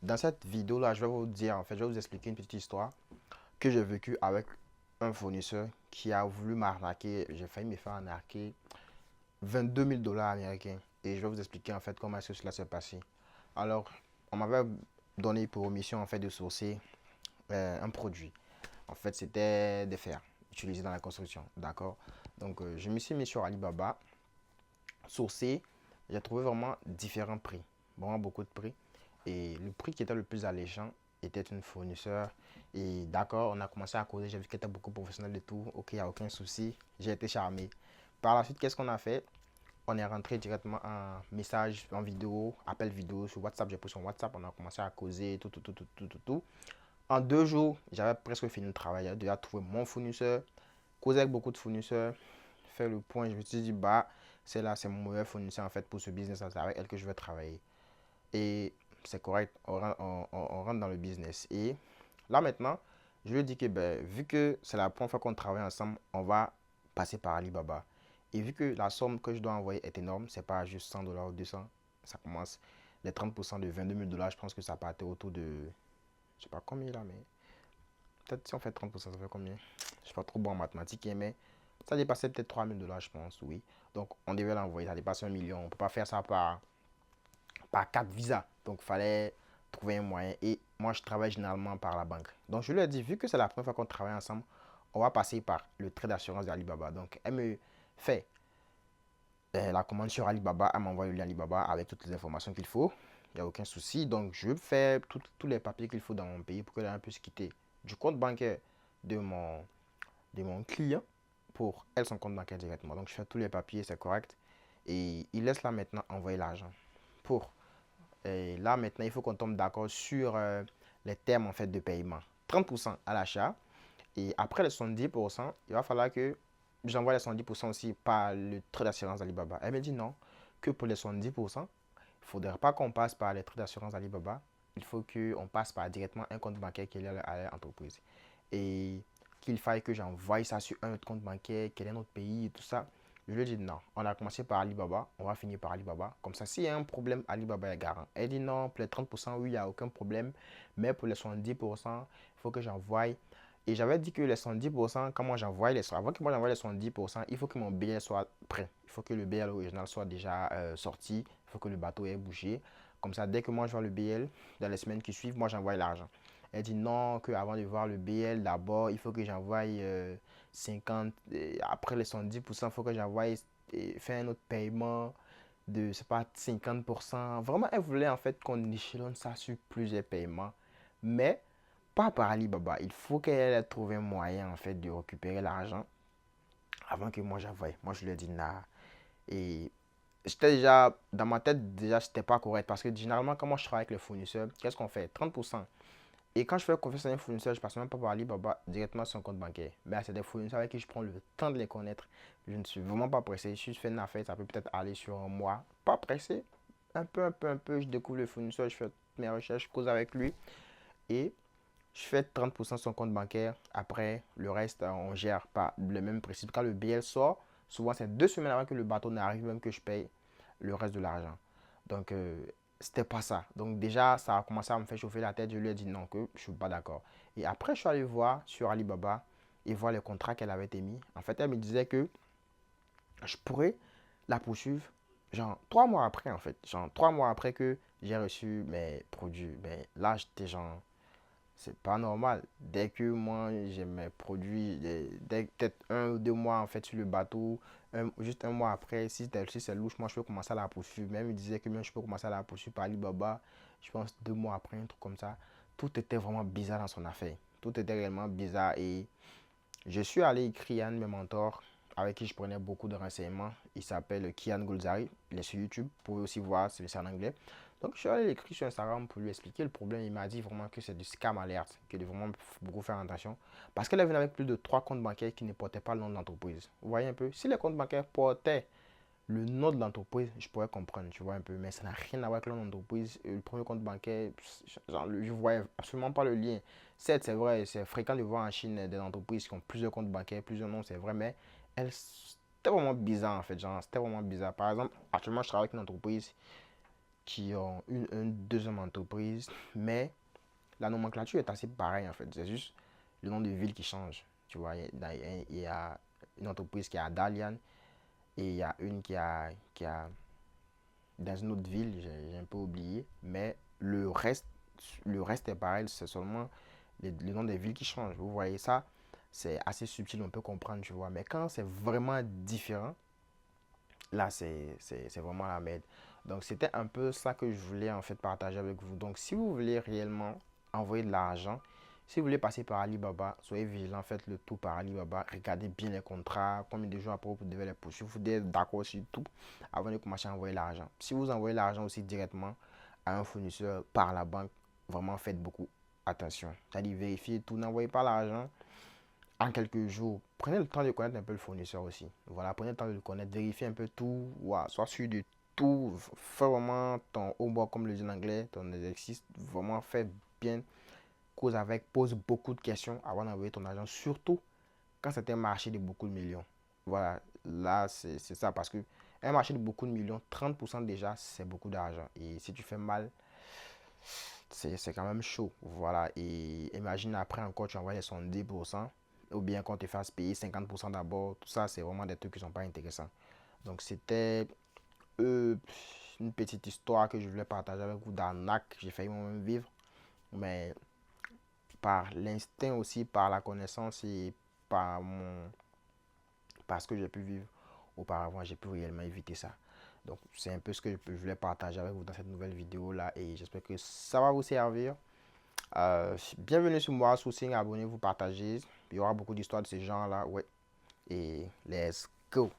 Dans cette vidéo-là, je vais vous dire, en fait, je vais vous expliquer une petite histoire que j'ai vécue avec un fournisseur qui a voulu m'arnaquer. J'ai failli me faire arnaquer 22 000 dollars américains. Et je vais vous expliquer en fait comment est-ce que cela s'est passé. Alors, on m'avait donné pour mission en fait de sourcer un produit. En fait, c'était des fers utilisés dans la construction. D'accord? Donc, je me suis mis sur Alibaba, sourcé. J'ai trouvé vraiment différents prix. Vraiment beaucoup de prix. Et le prix qui était le plus alléchant était une fournisseur. Et d'accord, on a commencé à causer. J'ai vu qu'elle était beaucoup professionnelle et tout. Ok, il n'y a aucun souci. J'ai été charmé. Par la suite, qu'est-ce qu'on a fait? On est rentré directement en message, en vidéo, appel vidéo sur WhatsApp. J'ai pris son WhatsApp. On a commencé à causer, tout. En 2 jours, j'avais presque fini le travail. J'avais déjà trouvé mon fournisseur, causé avec beaucoup de fournisseurs, fait le point. Je me suis dit, bah, c'est là, c'est mon mauvais fournisseur en fait pour ce business. C'est avec elle que je vais travailler. Et c'est correct, on rentre dans le business. Et là maintenant, je lui ai dit que ben, vu que c'est la première fois qu'on travaille ensemble, on va passer par Alibaba. Et vu que la somme que je dois envoyer est énorme, c'est pas juste 100 dollars ou 200, ça commence les 30% de 22 000 dollars, je pense que ça partait autour de, je sais pas combien là, mais peut-être si on fait 30%, ça fait combien? Je suis pas trop bon en mathématiques, hein, mais ça dépassait peut-être 3 000 dollars, je pense, oui. Donc on devait l'envoyer, ça dépasse 1 million. On peut pas faire ça par carte Visa. Donc, il fallait trouver un moyen. Et moi, je travaille généralement par la banque. Donc, je lui ai dit, vu que c'est la première fois qu'on travaille ensemble, on va passer par le trait d'assurance d'Alibaba. Donc, elle me fait la commande sur Alibaba. Elle m'envoie le lien Alibaba avec toutes les informations qu'il faut. Il n'y a aucun souci. Donc, je fais tous les papiers qu'il faut dans mon pays pour que l'on puisse quitter du compte bancaire de mon client pour elle son compte bancaire directement. Donc, je fais tous les papiers, c'est correct. Et il laisse là maintenant envoyer l'argent pour et là, maintenant, il faut qu'on tombe d'accord sur les termes en fait, de paiement. 30% à l'achat. Et après les 70%, il va falloir que j'envoie les 70% aussi par le trait d'assurance Alibaba. Elle me dit non, que pour les 70%, il ne faudrait pas qu'on passe par les traits d'assurance Alibaba. Il faut qu'on passe par directement un compte bancaire qui est lié à l'entreprise. Et qu'il faille que j'envoie ça sur un autre compte bancaire, quel est notre pays et tout ça. Je lui ai dit non, on a commencé par Alibaba, on va finir par Alibaba. Comme ça, s'il y a un problème, Alibaba est garant. Elle dit non, pour les 30%, oui, il n'y a aucun problème. Mais pour les 70%, il faut que j'envoie. Et j'avais dit que les 70%, quand moi j'envoie les avant que moi j'envoie les 70%, il faut que mon billet soit prêt. Il faut que le BL original soit déjà sorti. Il faut que le bateau ait bougé. Comme ça, dès que moi je vois le BL, dans les semaines qui suivent, moi j'envoie l'argent. Elle dit non, qu'avant de voir le BL, d'abord, il faut que j'envoie 50, après les 70%, il faut que j'envoie faire un autre paiement de, c'est pas 50%. Vraiment, elle voulait en fait qu'on échelonne ça sur plusieurs paiements, mais pas par Alibaba. Il faut qu'elle ait trouvé un moyen en fait de récupérer l'argent avant que moi j'envoie. Moi, je lui ai dit non. Et j'étais déjà, dans ma tête, déjà, c'était pas correct parce que généralement, quand moi je travaille avec les fournisseurs, qu'est-ce qu'on fait? 30%. Et quand je fais confiance à un fournisseur, je ne passe même pas par Alibaba directement sur son compte bancaire. Mais c'est des fournisseurs avec qui je prends le temps de les connaître. Je ne suis vraiment pas pressé. Si je fais une affaire, ça peut peut-être aller sur un mois. Pas pressé. Un peu. Je découvre le fournisseur, je fais mes recherches, je cause avec lui. Et je fais 30% sur son compte bancaire. Après, le reste, on gère pas le même principe. Quand le BL sort, souvent c'est 2 semaines avant que le bateau n'arrive, même que je paye le reste de l'argent. Donc, c'était pas ça. Donc, déjà, ça a commencé à me faire chauffer la tête. Je lui ai dit non, que je suis pas d'accord. Et après, je suis allé voir sur Alibaba et voir les contrats qu'elle avait émis. En fait, elle me disait que je pourrais la poursuivre, genre 3 mois après, en fait. Genre 3 mois après que j'ai reçu mes produits. Ben, là, j'étais genre, c'est pas normal. Dès que moi, j'ai mes produits, dès peut-être 1 ou 2 mois en fait sur le bateau, juste un mois après, si c'est louche, moi je peux commencer à la poursuivre. Même il disait que même je peux commencer à la poursuivre par Alibaba, je pense 2 mois après, un truc comme ça. Tout était vraiment bizarre dans son affaire. Tout était réellement bizarre et je suis allé écrire à un de mes mentors avec qui je prenais beaucoup de renseignements. Il s'appelle Kian Gulzari. Il est sur YouTube. Vous pouvez aussi voir, c'est en anglais. Donc, je suis allé écrire sur Instagram pour lui expliquer le problème. Il m'a dit vraiment que c'est du scam alert, qu'il doit vraiment beaucoup faire attention. Parce qu'elle est venue avec plus de 3 comptes bancaires qui ne portaient pas le nom de l'entreprise. Vous voyez un peu? Si les comptes bancaires portaient le nom de l'entreprise, je pourrais comprendre, tu vois un peu. Mais ça n'a rien à voir avec le nom de l'entreprise. Le premier compte bancaire, genre, je ne voyais absolument pas le lien. Certes, c'est vrai, c'est fréquent de voir en Chine des entreprises qui ont plusieurs comptes bancaires, plusieurs noms, c'est vrai, mais c'était vraiment bizarre en fait. Genre, c'était vraiment bizarre. Par exemple, actuellement, je travaille avec une entreprise qui ont une deuxième entreprise, mais la nomenclature est assez pareille en fait. C'est juste le nom de ville qui change. Tu vois, il y a une entreprise qui est à Dalian et il y a une qui a dans une autre ville, j'ai un peu oublié, mais le reste est pareil, c'est seulement le nom des villes qui changent. Vous voyez ça, c'est assez subtil, on peut comprendre, tu vois. Mais quand c'est vraiment différent, là, c'est vraiment la merde. Donc, c'était un peu ça que je voulais en fait partager avec vous. Donc, si vous voulez réellement envoyer de l'argent, si vous voulez passer par Alibaba, soyez vigilant, faites le tout par Alibaba. Regardez bien les contrats, combien de jours après vous devez les poursuivre. Vous devez être d'accord sur tout avant de commencer à envoyer l'argent. Si vous envoyez l'argent aussi directement à un fournisseur par la banque, vraiment faites beaucoup attention. C'est-à-dire vérifiez tout, n'envoyez pas l'argent en quelques jours. Prenez le temps de connaître un peu le fournisseur aussi. Voilà, prenez le temps de le connaître, vérifiez un peu tout, ouais, sois sûr de tout. Fais vraiment ton homework, comme le dit en anglais, ton exercice. Vraiment, fais bien, cause avec, pose beaucoup de questions avant d'envoyer ton argent, surtout quand c'est un marché de beaucoup de millions. Voilà, là, c'est ça, parce que un marché de beaucoup de millions, 30% déjà, c'est beaucoup d'argent. Et si tu fais mal, c'est quand même chaud. Voilà. Et imagine après encore, tu envoies les 70%, ou bien qu'on te fasse payer 50% d'abord. Tout ça, c'est vraiment des trucs qui sont pas intéressants. Donc, c'était euh, une petite histoire que je voulais partager avec vous d'arnaque. J'ai failli moi-même vivre. Mais par l'instinct aussi, par la connaissance et par mon, parce que j'ai pu vivre auparavant, j'ai pu réellement éviter ça. Donc, c'est un peu ce que je voulais partager avec vous dans cette nouvelle vidéo là et j'espère que ça va vous servir. Bienvenue sur moi, Sourcing, abonnez-vous, partagez. Il y aura beaucoup d'histoires de ces gens là, ouais. Et let's go!